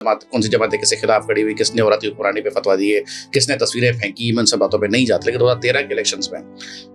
कौन सी जमातें किसके खिलाफ खड़ी हुई, किसने औरत की हुक्मरानी पे फतवा दिए, किसने तस्वीरें फेंकी, मैं उन सब बातों पे नहीं जाता। लेकिन 2013 के इलेक्शंस में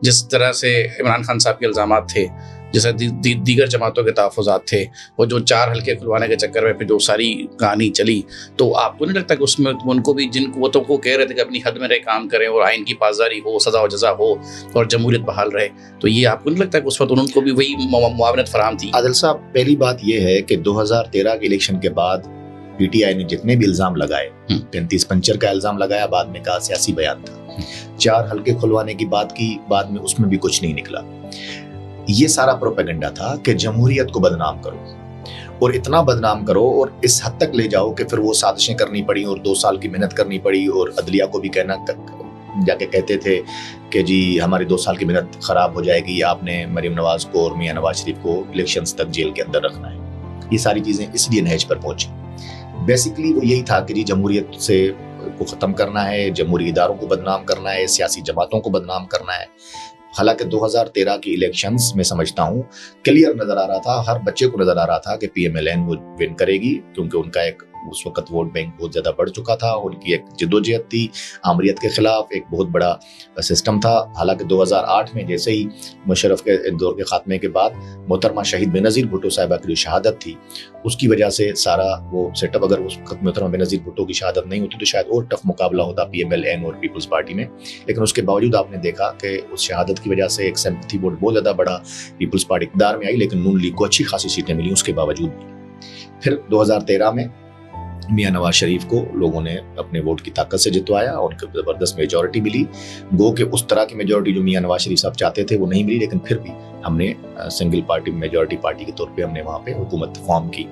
जिस तरह से इमरान खान साहब के इल्ज़ामात थे, जैसे दीगर जमातों के तहफ़्फ़ुज़ात थे, वो जो 4 हल्के खुलवाने के चक्कर में फिर जो सारी कहानी चली, तो आपको नहीं लगता कि उसमें उनको भी, जिन कुव्वतों को कह रहे थे कि अपनी हद में रह काम करें और आइन की पासदारी हो, सज़ा व जज़ा हो और जमहूरियत बहाल रहे, तो ये आपको नहीं लगता कि उस वक्त उनको भी वही मुआवनत फराहम थी? आदिल साहब, पहली बात ये है कि 2013 के इलेक्शन के बाद पीटीआई ने जितने भी इल्ज़ाम लगाए, 35 पंचर का इल्ज़ाम लगाया, बाद में कहा सियासी बयान था, 4 हल्के खुलवाने की बात की, बाद में उसमें भी कुछ नहीं निकला। ये सारा प्रोपेगेंडा था कि जमहूरियत को बदनाम करो और इतना बदनाम करो और इस हद तक ले जाओ कि फिर वो साजिशें करनी पड़ी और 2 साल की मेहनत करनी पड़ी, और अदलिया को भी जाके कहते थे कि जी हमारी 2 साल की मेहनत ख़राब हो जाएगी, आपने मरीम नवाज़ को और मियां नवाज शरीफ को इलेक्शंस तक जेल के अंदर रखना है। ये सारी चीज़ें इसलिए नहज पर पहुंची। बेसिकली वो यही था कि जी जमहूरियत से को ख़त्म करना है, जमहूरी इदारों को बदनाम करना है, सियासी जमातों को बदनाम करना है। हालांकि 2013 की इलेक्शंस में समझता हूँ क्लियर नज़र आ रहा था, हर बच्चे को नज़र आ रहा था कि PMLN वो विन करेगी, क्योंकि उनका एक उस वक्त वोट बैंक बहुत ज़्यादा बढ़ चुका था, उनकी एक जद्दोजहद थी आमरीत के ख़िलाफ़, एक बहुत बड़ा सिस्टम था। हालांकि 2008 में जैसे ही मुशर्रफ के दौर के ख़ात्मे के बाद मोहतरमा शहीद बेनज़ीर भुट्टो साहिबा की जो शहादत थी, उसकी वजह से सारा वो सेटअप, अगर उस वक्त मोहतरमा बेनज़ीर भुट्टो की शहादत नहीं होती तो शायद और टफ मुकाबला होता PMLN और पीपल्स पार्टी में। लेकिन उसके बावजूद आपने देखा कि उस शहादत की वजह से एक सिंपैथी वोट बहुत ज़्यादा बड़ा, पीपल्स पार्टी इक़्तिदार में आई, लेकिन नून लीग को अच्छी खासी सीटें मिली उसके बावजूद भी। फिर 2013 में मियां नवाज शरीफ को लोगों ने अपने वोट की ताकत से जितवाया और उनको ज़बरदस्त मेजॉरिटी मिली। गो कि उस तरह की मेजॉरिटी जो मियां नवाज शरीफ साहब चाहते थे वो नहीं मिली, लेकिन फिर भी हमने सिंगल पार्टी मेजॉरिटी पार्टी के तौर पे हमने वहाँ पे हुकूमत फॉर्म की।